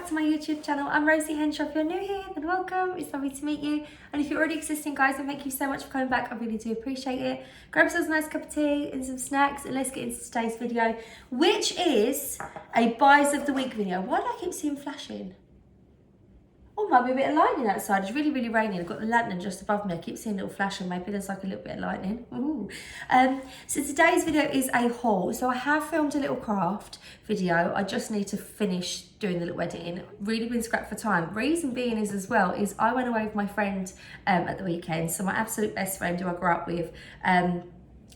to my YouTube channel. I'm Rosie Henshaw. If you're new here, then welcome. It's lovely to meet you. And if you're already existing, guys, then thank you so much for coming back. I really do appreciate it. Grab yourselves a nice cup of tea and some snacks, and let's get into today's video, which is a buys of the week video. Why do I keep seeing flashing? Oh, might be a bit of lightning outside. It's really, really raining. I've got the lantern just above me. I keep seeing a little flash and maybe there's like a little bit of lightning. Ooh. So today's video is a haul. So I have filmed a little craft video. I just need to finish doing the little editing. Really been scrapped for time. Reason being is I went away with my friend at the weekend. So my absolute best friend who I grew up with.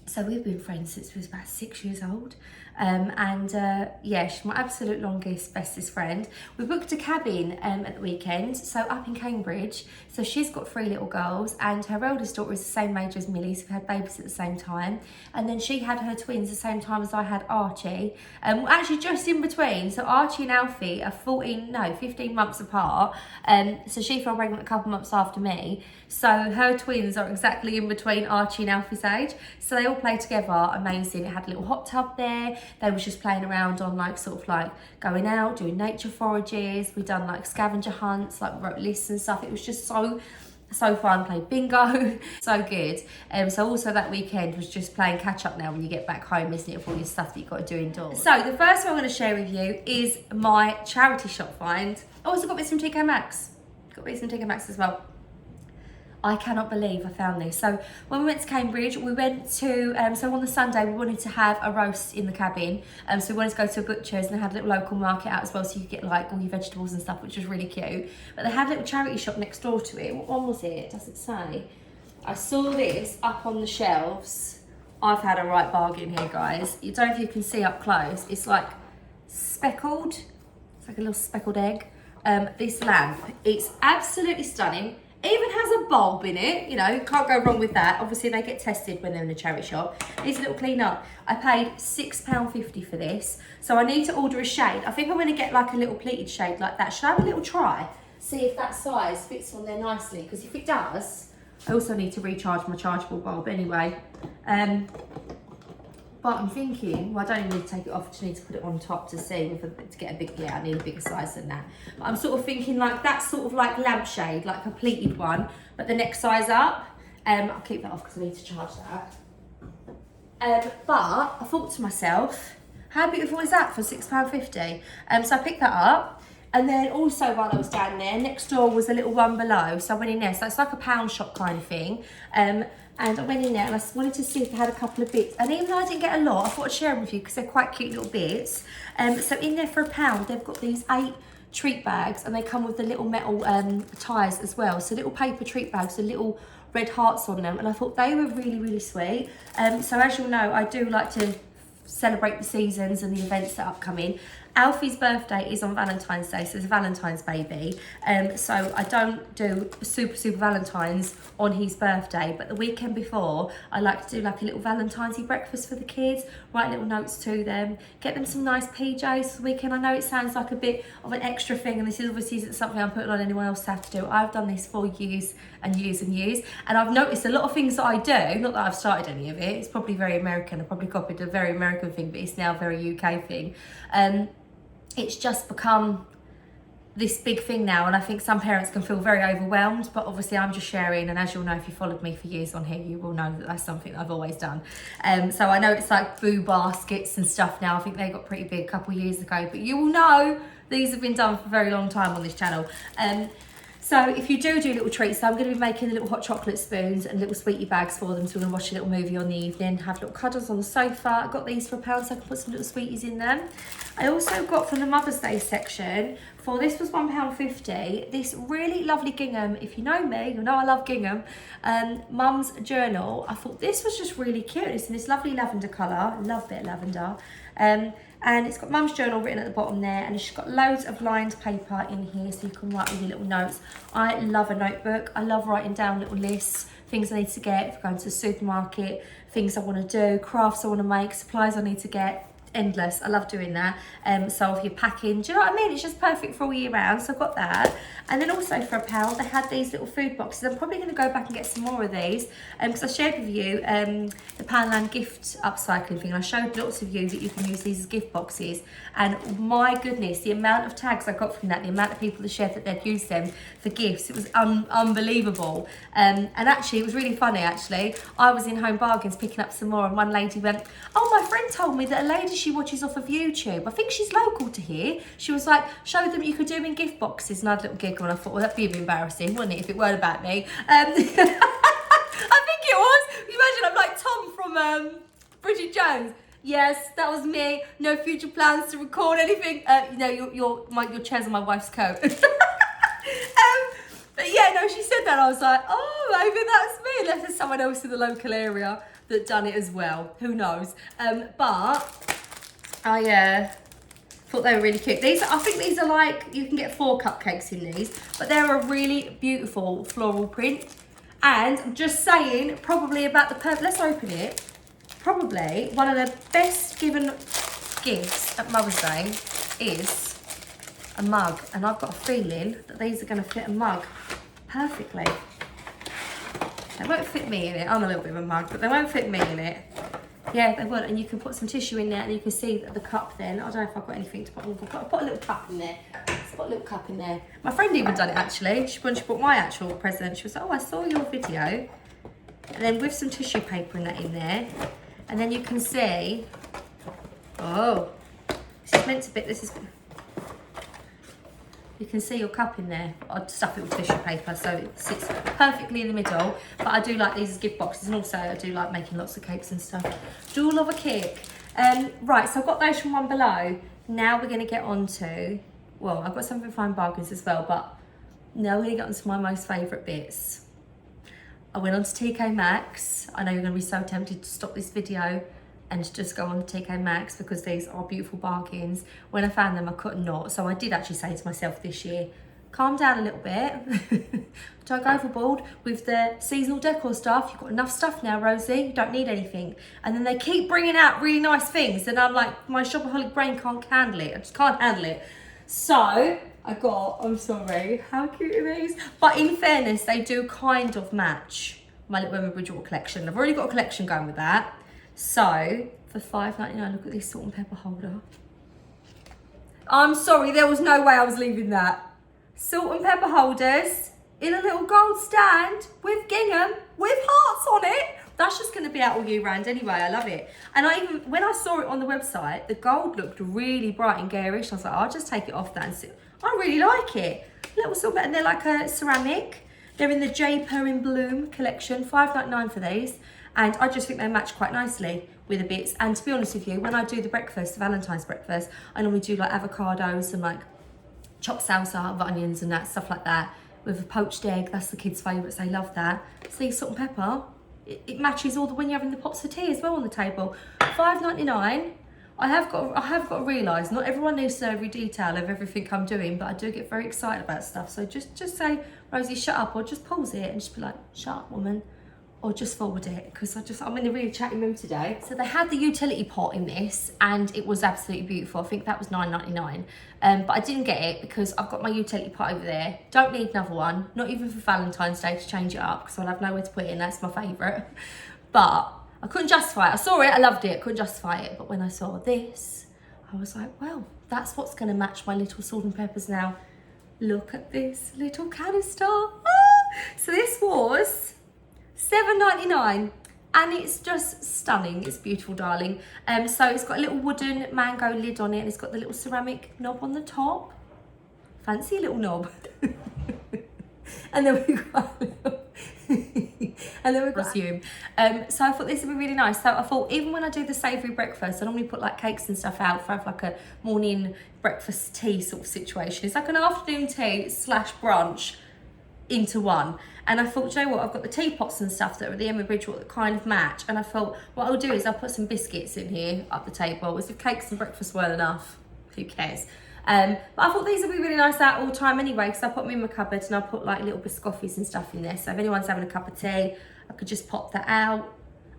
So we've been friends since we was about 6 years old. Yeah, she's my absolute longest, bestest friend. We booked a cabin at the weekend, so up in Cambridge. So she's got 3 little girls, and her eldest daughter is the same age as Millie, so we had babies at the same time. And then she had her twins the same time as I had Archie. Actually just in between, so Archie and Alfie are 15 months apart. So she fell pregnant a couple months after me. So her twins are exactly in between Archie and Alfie's age. So they all play together, amazing. It had a little hot tub there. They was just playing around on going out, doing nature forages. We done like scavenger hunts, like wrote lists and stuff. It was just so fun. Played bingo, so good. So also that weekend was just playing catch up now when you get back home, isn't it, with all your stuff that you've got to do indoors. So the first one I'm going to share with you is my charity shop find. I also got bits from TKmaxx. Got bits from TKmaxx as well. I cannot believe I found this. So when we went to Cambridge, we went to, so on the Sunday we wanted to have a roast in the cabin. So we wanted to go to a butcher's, and they had a little local market out as well, so you could get like all your vegetables and stuff, which was really cute. But they had a little charity shop next door to it. What one was it? Does it say? I saw this up on the shelves. I've had a right bargain here, guys. You don't know if you can see up close. It's like speckled. It's like a little speckled egg. This lamp, it's absolutely stunning. Even has a bulb in it, you know, can't go wrong with that. Obviously they get tested when they're in a charity shop. Needs a little clean up. I paid £6.50 for this. So I need to order a shade. I think I'm gonna get like a little pleated shade like that. Should I have a little try? See if that size fits on there nicely, because if it does, I also need to recharge my chargeable bulb anyway. But I'm thinking, well, I don't even need to take it off, I just need to put it on top to see to get a big, yeah, I need a bigger size than that. But I'm sort of thinking like that sort of like lampshade, like a pleated one, but the next size up. I'll keep that off because I need to charge that. But I thought to myself, how beautiful is that for £6.50? So I picked that up. And then also while I was down there, next door was a little one below. So I went in there, so it's like a pound shop kind of thing. And I went in there and I wanted to see if they had a couple of bits. And even though I didn't get a lot, I thought I'd share them with you because they're quite cute little bits. So in there for £1, they've got these 8 treat bags, and they come with the little metal ties as well. So little paper treat bags with little red hearts on them. And I thought they were really, really sweet. So as you'll know, I do like to celebrate the seasons and the events that are upcoming. Alfie's birthday is on Valentine's Day, so it's a Valentine's baby. So I don't do super Valentine's on his birthday, but the weekend before, I like to do like a little Valentine's-y breakfast for the kids, write little notes to them, get them some nice PJs for the weekend. I know it sounds like a bit of an extra thing, and this is obviously isn't something I'm putting on anyone else to have to do. I've done this for years and years and years, and I've noticed a lot of things that I do, not that I've started any of it, it's probably very American, I probably copied a very American thing, but it's now a very UK thing. It's just become this big thing now, and I think some parents can feel very overwhelmed, but obviously I'm just sharing, and as you'll know if you followed me for years on here, you will know that that's something that I've always done. So I know it's like boo baskets and stuff now. I think they got pretty big a couple of years ago, but you will know these have been done for a very long time on this channel. So if you do little treats, so I'm going to be making little hot chocolate spoons and little sweetie bags for them, so we're going to watch a little movie on the evening, have little cuddles on the sofa. I got these for £1 so I can put some little sweeties in them. I also got from the Mother's Day section, this was £1.50, this really lovely gingham. If you know me, you know I love gingham. Mum's journal. I thought this was just really cute. It's in this lovely lavender colour, love a bit of lavender. And it's got Mum's journal written at the bottom there, and she's got loads of lined paper in here so you can write all your little notes. I love a notebook. I love writing down little lists, things I need to get if I'm going to the supermarket, things I want to do, crafts I want to make, supplies I need to get. endless. I love doing that. So if you're packing, do you know what I mean? It's just perfect for all year round. So I've got that. And then also for £1, they had these little food boxes. I'm probably going to go back and get some more of these because I shared with you the Poundland gift upcycling thing. And I showed lots of you that you can use these as gift boxes. And my goodness, the amount of tags I got from that, the amount of people that shared that they'd used them for gifts, it was unbelievable. And actually, it was really funny actually. I was in Homebargains picking up some more and one lady went, oh, my friend told me that a lady she watches off of YouTube, I think she's local to here, she was like, show them you could do them in gift boxes. And I had a little giggle and I thought, well, that'd be a bit embarrassing, wouldn't it, if it weren't about me. I think it was. Imagine I'm like Tom from Bridget Jones. Yes, that was me. No future plans to record anything. No, your chair's on my wife's coat. But yeah, no, she said that. I was like, oh, maybe that's me. Unless there's someone else in the local area that done it as well. Who knows? But I thought they were really cute. I think these are like, you can get 4 cupcakes in these, but they're a really beautiful floral print. And I'm just saying, probably about the purple. Let's open it. Probably one of the best given gifts at Mother's Day is a mug, and I've got a feeling that these are going to fit a mug perfectly. They won't fit me in it. I'm a little bit of a mug, but they won't fit me in it. Yeah, they won't. And you can put some tissue in there, and you can see that the cup then, I don't know if I've got anything to put in. I'll put a little cup in there. Let's put a little cup in there. My friend even done it actually. When she bought my actual present, she was like, oh, I saw your video. And then with some tissue paper and that in there. And then you can see, oh, this is meant to be, you can see your cup in there. I'd stuff it with tissue paper so it sits perfectly in the middle. But I do like these as gift boxes, and also I do like making lots of cakes and stuff. Do love a cake. Right, so I've got those from one below. Now we're going to get on to, well, I've got something from Homebargains as well, but now we're going to get on to my most favourite bits. I went on to TKmaxx. I know you're going to be so tempted to stop this video and just go on to TKmaxx because these are beautiful bargains. When I found them, I couldn't not. So I did actually say to myself this year, calm down a little bit. Don't go overboard with the seasonal decor stuff. You've got enough stuff now, Rosie. You don't need anything. And then they keep bringing out really nice things. And I'm like, my shopaholic brain can't handle it. I just can't handle it. So I got, I'm sorry, how cute are these? But in fairness, they do kind of match my little Emma Bridgewater collection. I've already got a collection going with that. So for £5.99, look at this salt and pepper holder. I'm sorry, there was no way I was leaving that. Salt and pepper holders in a little gold stand with gingham with hearts on it. That's just going to be out all year round anyway. I love it. And when I saw it on the website, the gold looked really bright and garish. I was like, I'll just take it off that and see. I really like it. Little sort of, and they're like a ceramic. They're in the Japer in Bloom collection. £5.99 for these. And I just think they match quite nicely with the bits. And to be honest with you, when I do the breakfast, the Valentine's breakfast, I normally do like avocados and like chopped salsa of onions and that, stuff like that. With a poached egg, that's the kids' favourites, they love that. See, salt and pepper, it matches all the, when you're having the pots of tea as well on the table. £5.99. I have got to realise, not everyone needs to know every detail of everything I'm doing, but I do get very excited about stuff. So just say, Rosie, shut up, or just pause it and just be like, shut up, woman. Or just forward it, because I'm in a really chatty mood today. So they had the utility pot in this, and it was absolutely beautiful. I think that was £9.99. But I didn't get it because I've got my utility pot over there. Don't need another one, not even for Valentine's Day to change it up, because I'll have nowhere to put it in. That's my favourite. But I couldn't justify it. I saw it, I loved it, couldn't justify it. But when I saw this, I was like, well, that's what's going to match my little salt and peppers now. Look at this little canister. Ah! So this was £7.99, and it's just stunning. It's beautiful, darling. So it's got a little wooden mango lid on it, and it's got the little ceramic knob on the top. Fancy little knob. And then we've got perfume. So I thought this would be really nice. So I thought, even when I do the savoury breakfast, I normally put like cakes and stuff out for like a morning breakfast tea sort of situation. It's like an afternoon tea / brunch into one. And I thought, you know what, I've got the teapots and stuff that are the Emma Bridgewater that kind of match. And I thought, what I'll do is I'll put some biscuits in here up the table. As if cakes and breakfast weren't enough, who cares? But I thought these would be really nice out all the time anyway, because I put them in my cupboard and I put like little biscoffees and stuff in there. So if anyone's having a cup of tea, I could just pop that out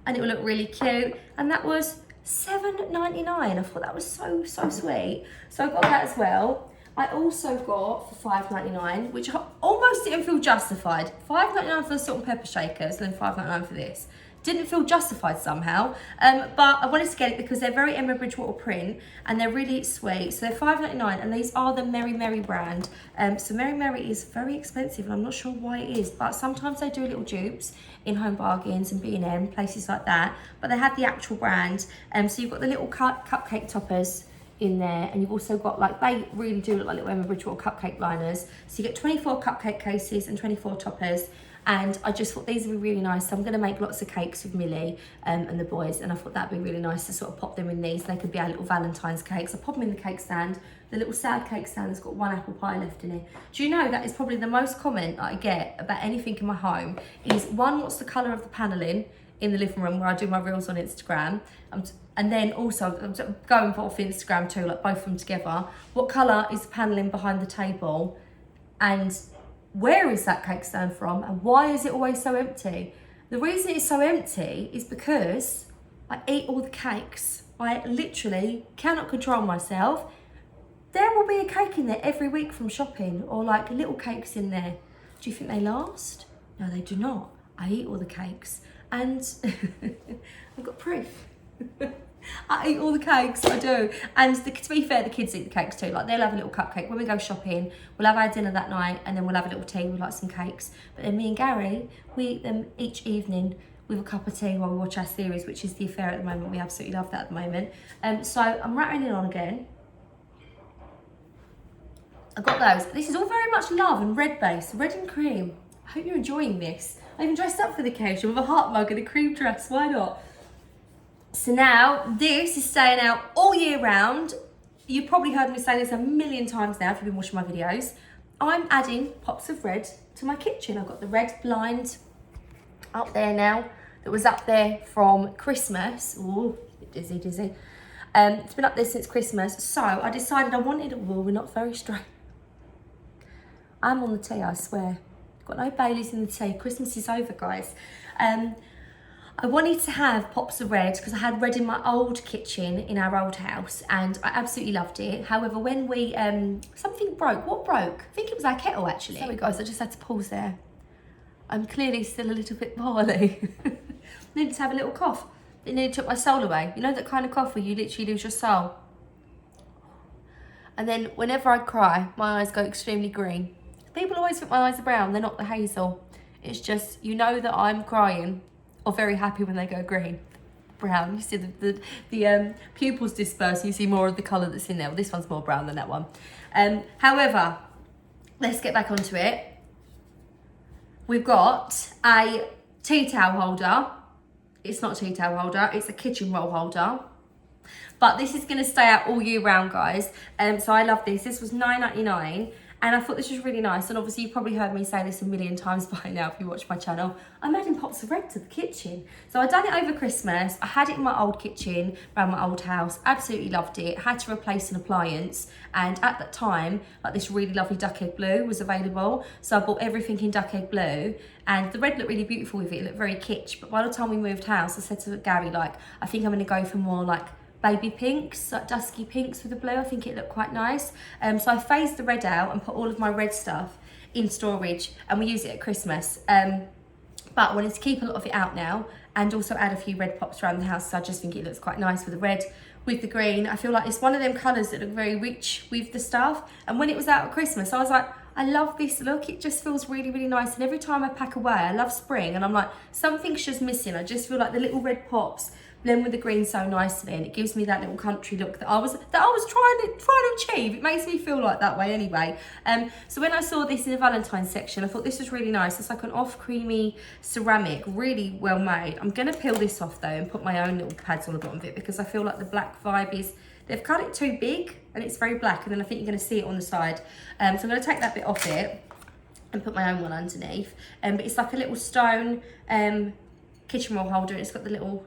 and it will look really cute. And that was $7.99. I thought that was so sweet. So I got that as well. I also got for $5.99, which almost didn't feel justified. $5.99 for the salt and pepper shakers, and then $5.99 for this. Didn't feel justified somehow, but I wanted to get it because they're very Emma Bridgewater print and they're really sweet. So they're $5.99, and these are the Merry Merry brand. So Merry Merry is very expensive, and I'm not sure why it is, but sometimes they do little dupes in Homebargains and B&M, places like that. But they have the actual brand. So you've got the little cupcake toppers in there, and you've also got, like, they really do look like little Emma Bridgewater cupcake liners. So you get 24 cupcake cases and 24 toppers. And I just thought these would be really nice. So I'm going to make lots of cakes with Millie and the boys. And I thought that'd be really nice to sort of pop them in these. They could be our little Valentine's cakes. I pop them in the cake stand. The little sad cake stand has got 1 apple pie left in it. Do you know that is probably the most comment that I get about anything in my home is, one, what's the colour of the panelling in the living room where I do my reels on Instagram? And then also, I'm going for off Instagram too, like both of them together. What colour is the panelling behind the table? And where is that cake stand from, and why is it always so empty? The reason it's so empty is because I eat all the cakes. I literally cannot control myself. There will be a cake in there every week from shopping, or like little cakes in there. Do you think they last? No, they do not. I eat all the cakes, and I've got proof. I eat all the cakes, I do. And to be fair, the kids eat the cakes too. Like, they'll have a little cupcake. When we go shopping, we'll have our dinner that night, and then we'll have a little tea with like some cakes. But then me and Gary, we eat them each evening with a cup of tea while we watch our series, which is The Affair at the moment. We absolutely love that at the moment. So I'm rattling it on again. I've got those. This is all very much love and red base, red and cream. I hope you're enjoying this. I even dressed up for the occasion with a heart mug and a cream dress. Why not? So now, this is staying out all year round. You've probably heard me say this a million times now if you've been watching my videos. I'm adding pops of red to my kitchen. I've got the red blind up there now that was up there from Christmas. Ooh, dizzy. It's been up there since Christmas. So I decided I wanted, we're not very straight. I'm on the tea, I swear. Got no Baileys in the tea. Christmas is over, guys. I wanted to have pops of red because I had red in my old kitchen in our old house, and I absolutely loved it. However, when we, something broke. What broke? I think it was our kettle, actually. Sorry guys, I just had to pause there. I'm clearly still a little bit poorly. Needed to have a little cough. It nearly took my soul away. You know that kind of cough where you literally lose your soul? And then whenever I cry, my eyes go extremely green. People always think my eyes are brown. They're not the hazel. It's just, you know that I'm crying or very happy when they go green. Brown. You see the pupils disperse, you see more of the colour that's in there. Well, this one's more brown than that one. However, let's get back onto it. We've got a tea towel holder. It's not a tea towel holder, it's a kitchen roll holder. But this is going to stay out all year round, guys. So I love this. This was $9.99. And I thought this was really nice. And obviously you've probably heard me say this a million times by now if you watch my channel. I'm adding pops of red to the kitchen. So I done it over Christmas. I had it in my old kitchen around my old house. Absolutely loved it. Had to replace an appliance. And at that time, like, this really lovely duck egg blue was available. So I bought everything in duck egg blue. And the red looked really beautiful with it. It looked very kitsch. But by the time we moved house, I said to Gary, like, I think I'm going to go for more like baby pinks, like dusky pinks with the blue. I think it looked quite nice. So I phased the red out and put all of my red stuff in storage, and we use it at Christmas. But I wanted to keep a lot of it out now and also add a few red pops around the house. So I just think it looks quite nice with the red, with the green. I feel like it's one of them colours that look very rich with the stuff. And when it was out at Christmas, I was like, I love this look. It just feels really, really nice. And every time I pack away, I love spring, and I'm like, something's just missing. I just feel like the little red pops blend with the green so nicely, and it gives me that little country look that I was trying to achieve. It makes me feel like that way anyway. So when I saw this in the Valentine's section, I thought this was really nice. It's like an off creamy ceramic, really well made. I'm gonna peel this off though and put my own little pads on the bottom of it, because I feel like the black vibe is, they've cut it too big and it's very black, and then I think you're gonna see it on the side. So I'm gonna take that bit off it and put my own one underneath. But it's like a little stone kitchen roll holder, and it's got the little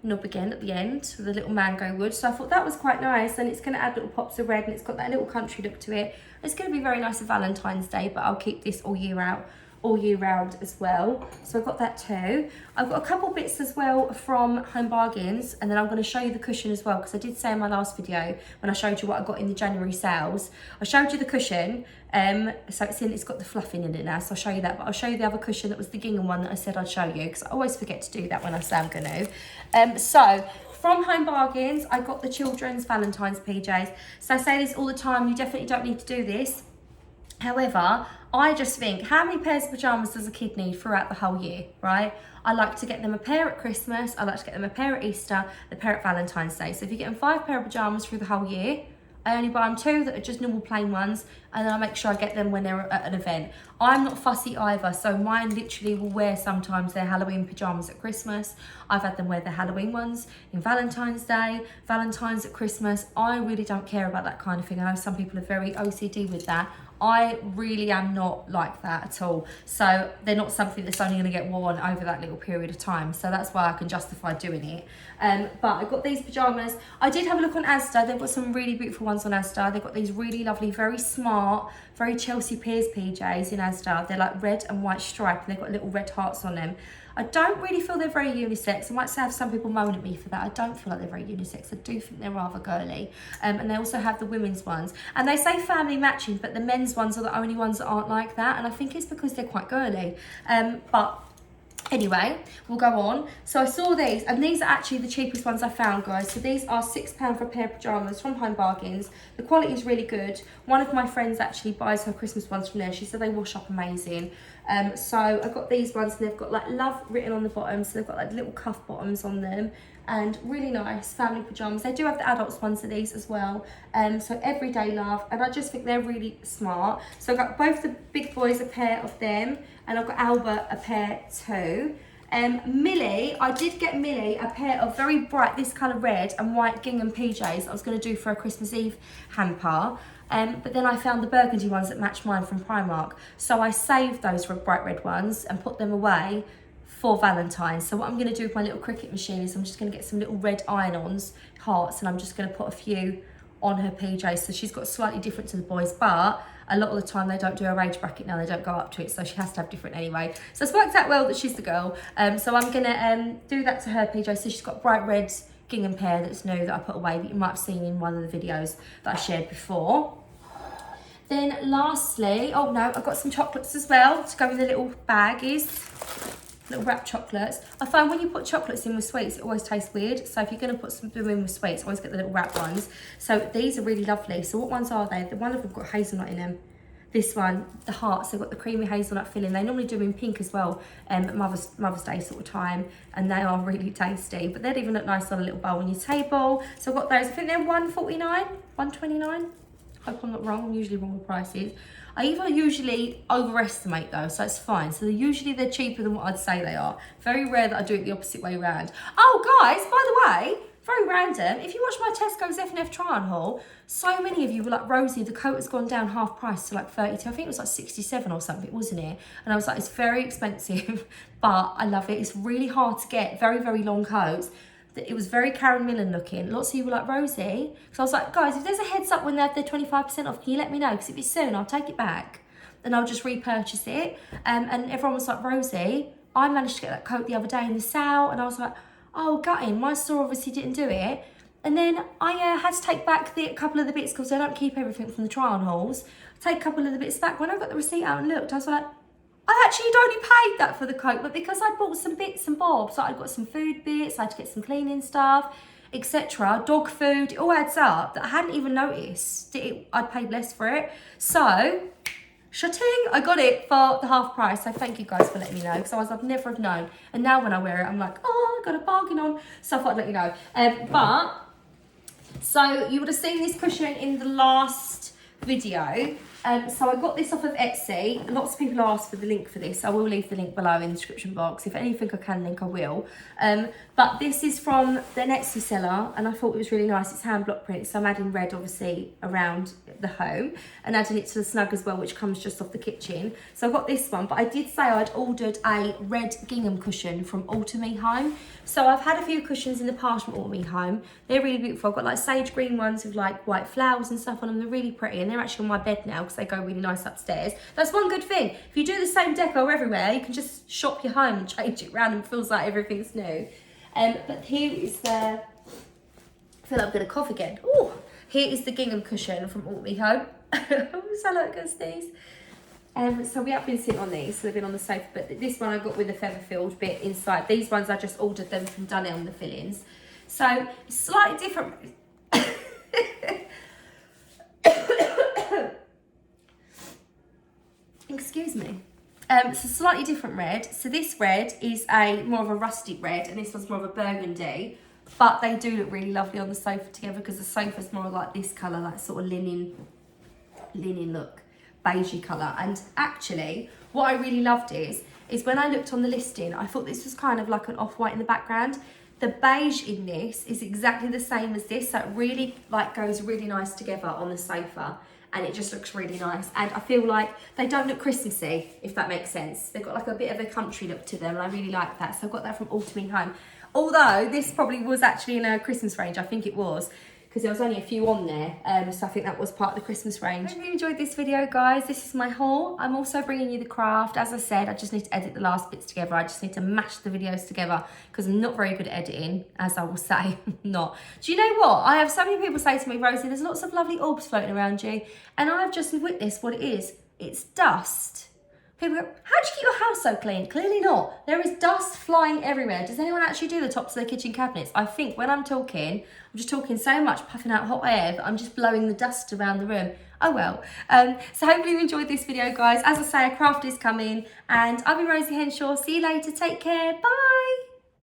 knob again at the end with a little mango wood. So I thought that was quite nice, and it's going to add little pops of red, and it's got that little country look to it. It's going to be very nice for Valentine's Day, but I'll keep this all year out all year round as well. So I've got that too. I've got a couple bits as well from Homebargains, and then I'm going to show you the cushion as well, because I did say in my last video when I showed you what I got in the January sales, I showed you the cushion. So it's got the fluffing in it now, so I'll show you that, but I'll show you the other cushion that was the gingham one that I said I'd show you, because I always forget to do that when I say I'm going to. So from Homebargains, I got the children's Valentine's PJs. So I say this all the time, you definitely don't need to do this. However, I just think, how many pairs of pyjamas does a kid need throughout the whole year, right? I like to get them a pair at Christmas, I like to get them a pair at Easter, a pair at Valentine's Day. So if you get them 5 pair of pyjamas through the whole year, I only buy them 2 that are just normal plain ones, and then I make sure I get them when they're at an event. I'm not fussy either, so mine literally will wear sometimes their Halloween pyjamas at Christmas. I've had them wear their Halloween ones in Valentine's Day, Valentine's at Christmas. I really don't care about that kind of thing. I know some people are very OCD with that. I really am not like that at all. So they're not something that's only going to get worn over that little period of time. So that's why I can justify doing it. But I got these pyjamas. I did have a look on Asda. They've got some really beautiful ones on Asda. They've got these really lovely, very smart, very Chelsea Piers PJs in Asda. They're like red and white stripe, and they've got little red hearts on them. I don't really feel they're very unisex. I might say have some people moan at me for that. I don't feel like they're very unisex. I do think they're rather girly. And they also have the women's ones. And they say family matching, but the men's ones are the only ones that aren't like that. And I think it's because they're quite girly. But anyway, we'll go on. So I saw these, and these are actually the cheapest ones I found, guys. So these are £6 for a pair of pyjamas from Homebargains. The quality is really good. One of my friends actually buys her Christmas ones from there. She said they wash up amazing. So I got these ones, and they've got like love written on the bottom. So they've got like little cuff bottoms on them, and really nice family pyjamas. They do have the adults ones of these as well. So everyday love, and I just think they're really smart. So I got both the big boys a pair of them, and I've got Albert a pair too. Millie, I did get Millie a pair of very bright, this colour red and white gingham PJs I was going to do for a Christmas Eve hamper. But then I found the burgundy ones that match mine from Primark. So I saved those bright red ones and put them away for Valentine's. So what I'm going to do with my little Cricut machine is I'm just going to get some little red iron-ons, hearts, and I'm just going to put a few on her PJs. So she's got slightly different to the boys, but a lot of the time they don't do her age bracket now, they don't go up to it, so she has to have different anyway. So it's worked out well that she's the girl. So I'm gonna do that to her PJ. So she's got bright red gingham pair that's new that I put away, that you might have seen in one of the videos that I shared before. Then lastly, oh no, I've got some chocolates as well to go in the little baggies. Little wrapped chocolates. I find when you put chocolates in with sweets, it always tastes weird. So if you're going to put some them in with sweets, always get the little wrapped ones. So these are really lovely. So what ones are they? The one of them got hazelnut in them. This one, the hearts, they've got the creamy hazelnut filling. They normally do them in pink as well at Mother's Day sort of time, and they are really tasty. But they'd even look nice on a little bowl on your table. So I've got those. I think they're $1.49, $1.29. Hope I'm not wrong. I'm usually wrong with prices. I usually overestimate though, so it's fine. So they're cheaper than what I'd say they are. Very rare that I do it the opposite way around. Oh guys, by the way, very random. If you watch my Tesco's F&F try-on haul, so many of you were like, Rosie, the coat has gone down half price to like 32. I think it was like 67 or something, wasn't it? And I was like, it's very expensive, but I love it. It's really hard to get very, very long coats. It was very Karen Millen looking. Lots of you were like, Rosie. So I was like, guys, if there's a heads up when they have their 25% off, can you let me know? Because if it's soon, I'll take it back and I'll just repurchase it. And everyone was like, Rosie, I managed to get that coat the other day in the sale. And I was like, oh, gutting. My store obviously didn't do it. And then I had to take back a couple of the bits, because I don't keep everything from the try-on hauls. Take a couple of the bits back. When I got the receipt out and looked, I was like, I actually had only paid that for the coat, but because I'd bought some bits and bobs, like I'd got some food bits, I had to get some cleaning stuff, etc., dog food, it all adds up, that I hadn't even noticed I'd paid less for it. So, shutting, I got it for the half price. So thank you guys for letting me know, because I've never have known. And now when I wear it, I'm like, oh, I got a bargain on. So I thought I'd let you know. So you would have seen this cushion in the last video. So I got this off of Etsy. Lots of people asked for the link for this. I will leave the link below in the description box. If anything I can link, I will. But this is from an Etsy seller, and I thought it was really nice. It's hand block print, so I'm adding red obviously around the home and adding it to the snug as well, which comes just off the kitchen. So I got this one, but I did say I'd ordered a red gingham cushion from Alter Me Home. So I've had a few cushions in the past from Alter Me Home. They're really beautiful. I've got like sage green ones with like white flowers and stuff on them. They're really pretty, and they're actually on my bed now because they go really nice upstairs. That's one good thing. If you do the same decor everywhere, you can just shop your home and change it around and it feels like everything's new. But here is the, I feel like I'm gonna cough again. Oh, here is the gingham cushion from Alt Me Home. So like a sneeze. So we have been sitting on these, so they've been on the sofa, but this one I got with the feather filled bit inside. These ones I just ordered them from Dunelm, the fillings. So slightly different. Excuse me. It's a slightly different red. So this red is a more of a rustic red, and this one's more of a burgundy. But they do look really lovely on the sofa together because the sofa's more like this colour, like sort of linen look, beigey colour. And actually, what I really loved is when I looked on the listing, I thought this was kind of like an off-white in the background. The beige in this is exactly the same as this, so it really like goes really nice together on the sofa. And it just looks really nice. And I feel like they don't look Christmassy, if that makes sense. They've got like a bit of a country look to them, and I really like that. So I got that from Alt Me Home. Although this probably was actually in a Christmas range, I think it was, because there was only a few on there. So I think that was part of the Christmas range. I hope you enjoyed this video, guys. This is my haul. I'm also bringing you the craft. As I said, I just need to edit the last bits together. I just need to mash the videos together because I'm not very good at editing, as I will say. Not. Do you know what? I have so many people say to me, Rosie, there's lots of lovely orbs floating around you. And I've just witnessed what it is. It's dust. People go, how do you keep your house so clean? Clearly not. There is dust flying everywhere. Does anyone actually do the tops of their kitchen cabinets? I think when I'm talking, I'm just talking so much, puffing out hot air, that I'm just blowing the dust around the room. Oh well. So hopefully you enjoyed this video, guys. As I say, a craft is coming. And I've been Rosie Henshaw. See you later. Take care. Bye.